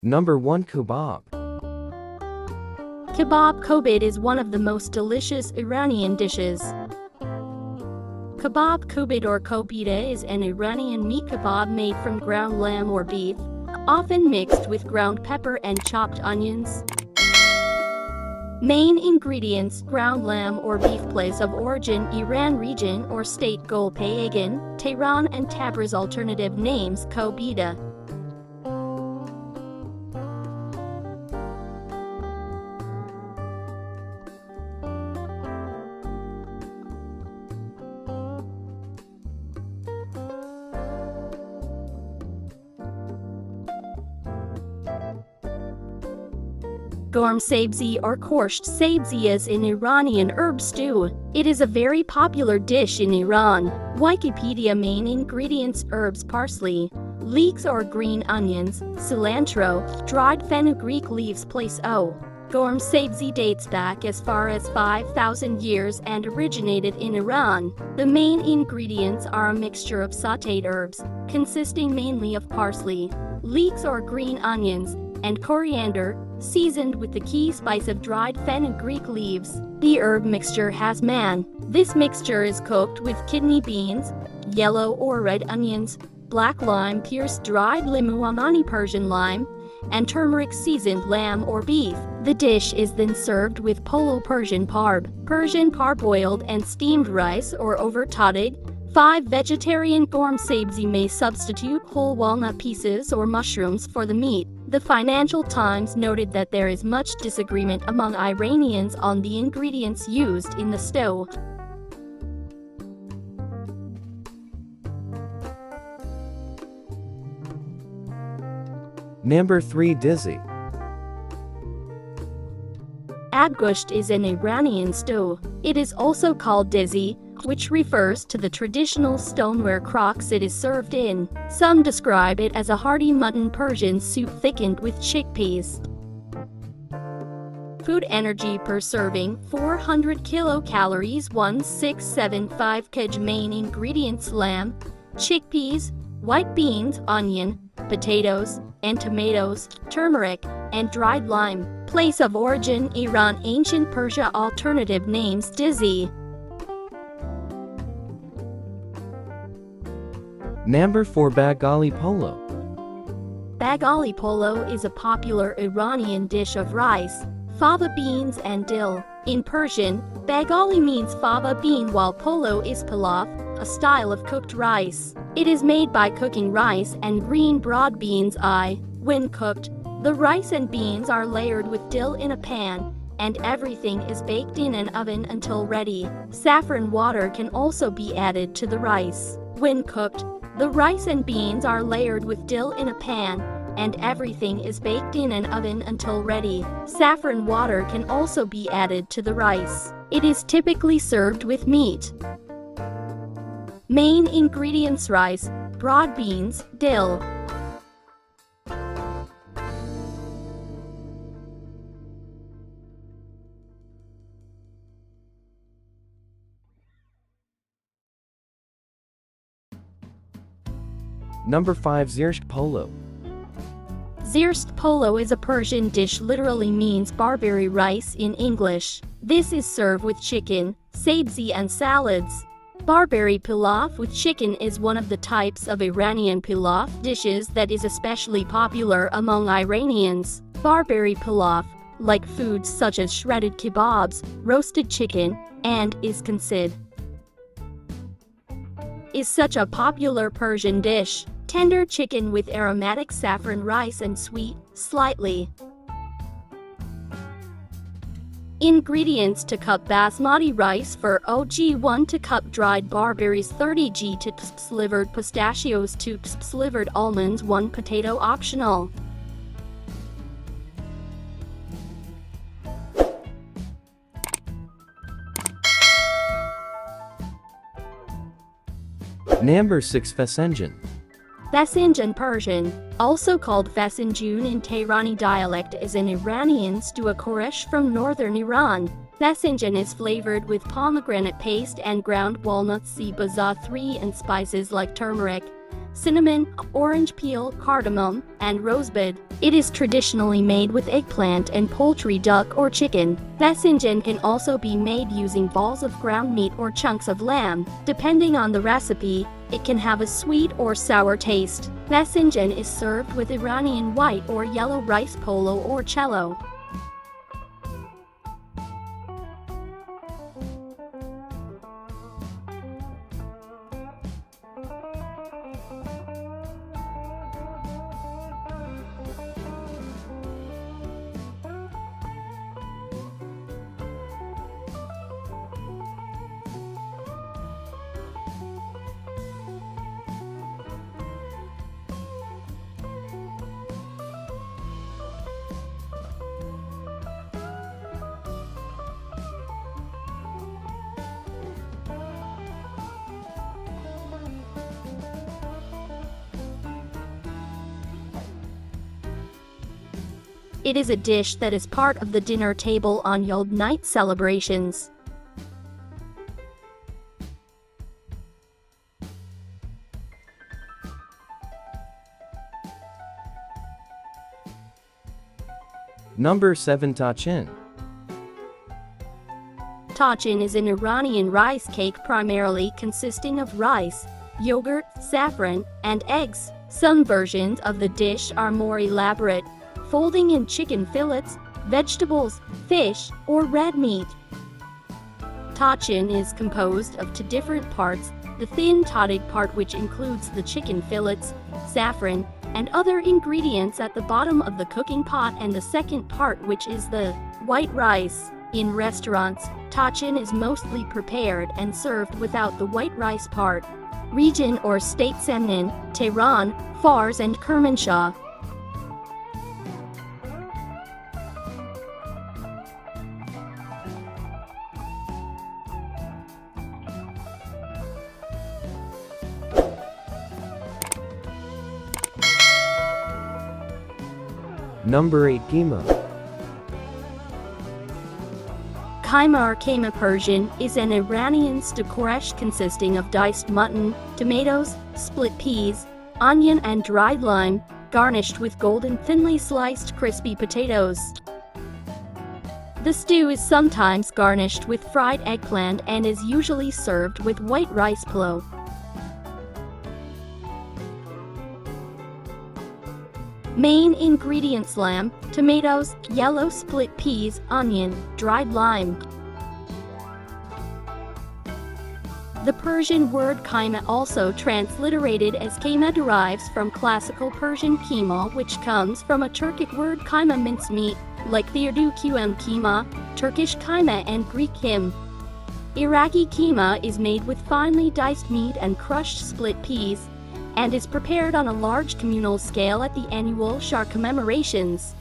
Number 1. Kebab. Kebab kobit is one of the most delicious Iranian dishes. Kebab kobit or kobita is an Iranian meat kebab made from ground lamb or beef, often mixed with ground pepper and chopped onions. Main ingredients: ground lamb or beef. Place of origin: Iran region or state: pagan, Tehran and Tabriz. Alternative names: kobita. Gorm sabzi or korsht sabzi is an Iranian herb stew. It is a very popular dish in Iran. Wikipedia. Main ingredients: herbs, parsley, leeks or green onions, cilantro, dried fenugreek leaves. Place O. Gorm sabzi dates back as far as 5,000 years and originated in Iran. The main ingredients are a mixture of sauteed herbs, consisting mainly of parsley, leeks or green onions, and coriander, seasoned with the key spice of dried fenugreek leaves. The herb mixture has man. This mixture is cooked with kidney beans, yellow or red onions, black lime, pierced dried limu, Persian lime, and turmeric. Seasoned lamb or beef. The dish is then served with polo Persian parboiled and steamed rice or over toddig. 5. Vegetarian. Gorm sabzi may substitute whole walnut pieces or mushrooms for the meat. The Financial Times noted that there is much disagreement among Iranians on the ingredients used in the stew. Number 3. Dizzy. Abgusht is an Iranian stew. It is also called dizzy, which refers to the traditional stoneware crocks it is served in. Some describe it as a hearty mutton Persian soup thickened with chickpeas. Food energy per serving: 400 kilocalories, 1675 kg. Main ingredients: lamb, chickpeas, white beans, onion, potatoes, and tomatoes, turmeric, and dried lime. Place of origin: Iran, ancient Persia. Alternative names: dizzy. Number 4. Bagali polo. Bagali polo is a popular Iranian dish of rice, fava beans and dill. In Persian, bagali means fava bean while polo is pilaf, a style of cooked rice. It is made by cooking rice and green broad beans. When cooked, the rice and beans are layered with dill in a pan, and everything is baked in an oven until ready. Saffron water can also be added to the rice. When cooked, the rice and beans are layered with dill in a pan, and everything is baked in an oven until ready. Saffron water can also be added to the rice. It is typically served with meat. Main ingredients: rice, broad beans, dill. Number 5. Zirsht polo. Zirsht polo is a Persian dish, literally means barberry rice in English. This is served with chicken, sabzi and salads. Barberry pilaf with chicken is one of the types of Iranian pilaf dishes that is especially popular among Iranians. Barberry pilaf, like foods such as shredded kebabs, roasted chicken, and is such a popular Persian dish. Tender chicken with aromatic saffron rice and sweet, slightly. Ingredients: 2 cup basmati rice for OG, 1 cup dried barberries, 30 g slivered pistachios, 2 slivered almonds, 1 potato optional. Number 6. Fesenjan. Fesenjan Persian, also called fesenjun in Tehrani dialect, is an Iranian stew, a koresh from northern Iran. Fesenjan is flavored with pomegranate paste and ground walnuts, baza 3, and spices like turmeric, cinnamon, orange peel, cardamom, and rosebud. It is traditionally made with eggplant and poultry, duck or chicken. Pagan can also be made using balls of ground meat or chunks of lamb. Depending on the recipe, it can have a sweet or sour taste. Pagan is served with Iranian white or yellow rice polo or cello. It is a dish that is part of the dinner table on Yule night celebrations. Number 7 Tachin. Tachin is an Iranian rice cake primarily consisting of rice, yogurt, saffron, and eggs. Some versions of the dish are more elaborate, folding in chicken fillets, vegetables, fish, or red meat. Tachin is composed of two different parts: the thin totted part, which includes the chicken fillets, saffron, and other ingredients at the bottom of the cooking pot, and the second part, which is the white rice. In restaurants, tachin is mostly prepared and served without the white rice part. Region or state: Semnan, Tehran, Fars, and Kermanshah. Number 8 Keema. Keema or keema Persian is an Iranian stew consisting of diced mutton, tomatoes, split peas, onion, and dried lime, garnished with golden thinly sliced crispy potatoes. The stew is sometimes garnished with fried eggplant and is usually served with white rice pulao. Main ingredients: lamb, tomatoes, yellow split peas, onion, dried lime. The Persian word keima, also transliterated as keima, derives from classical Persian keema, which comes from a Turkic word keima, mincemeat, like the Urdu keema, Turkish keima, and Greek kim. Iraqi keema is made with finely diced meat and crushed split peas, and is prepared on a large communal scale at the annual Shar commemorations.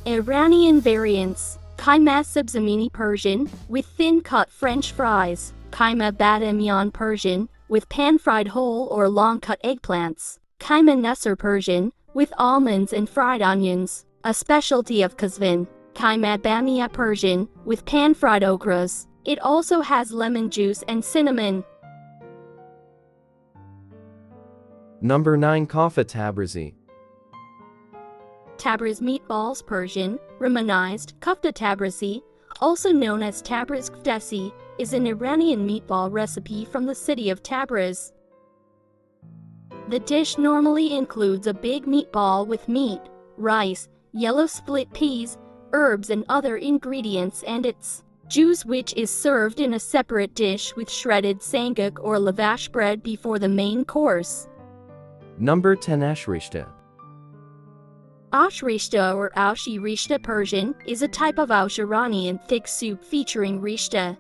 Iranian variants: keima sabzamini Persian, with thin-cut French fries; keima badamian Persian, with pan-fried whole or long-cut eggplants; keima nasr Persian, with almonds and fried onions, a specialty of Kazvin; keima bamia Persian, with pan-fried okras. It also has lemon juice and cinnamon. Number 9 Kofta Tabrizi. Tabriz meatballs Persian, romanized kofta tabrizi, also known as Tabriz kftasi, is an Iranian meatball recipe from the city of Tabriz. The dish normally includes a big meatball with meat, rice, yellow split peas, herbs, and other ingredients, and its juice, which is served in a separate dish with shredded sangak or lavash bread before the main course. Number 10 Ashrishta. Ashrishta or Aushi rishta Persian is a type of Aush Iranian thick soup featuring rishta,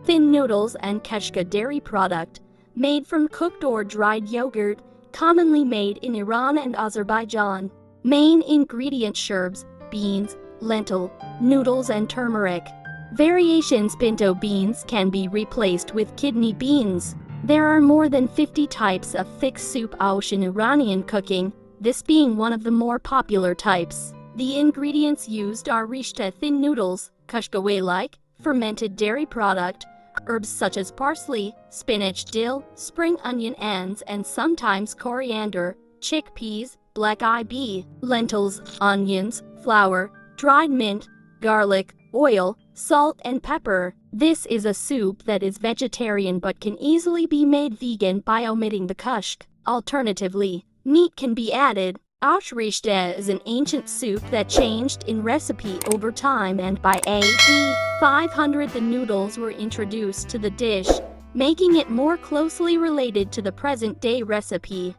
thin noodles, and kashka dairy product, made from cooked or dried yogurt, commonly made in Iran and Azerbaijan. Main ingredients: sherbs, beans, lentil, noodles, and turmeric. Variations: pinto beans can be replaced with kidney beans. There are more than 50 types of thick soup aush in Iranian cooking, this being one of the more popular types. The ingredients used are rishta thin noodles, kashkawe-like, fermented dairy product, Herbs such as parsley, spinach, dill, spring onion and sometimes coriander, chickpeas, black eyed pea, lentils, onions, flour, dried mint, garlic, oil, salt and pepper. This is a soup that is vegetarian but can easily be made vegan by omitting the kushk. Alternatively, meat can be added. Ashrishte is an ancient soup that changed in recipe over time, and by AD 500 the noodles were introduced to the dish, making it more closely related to the present-day recipe.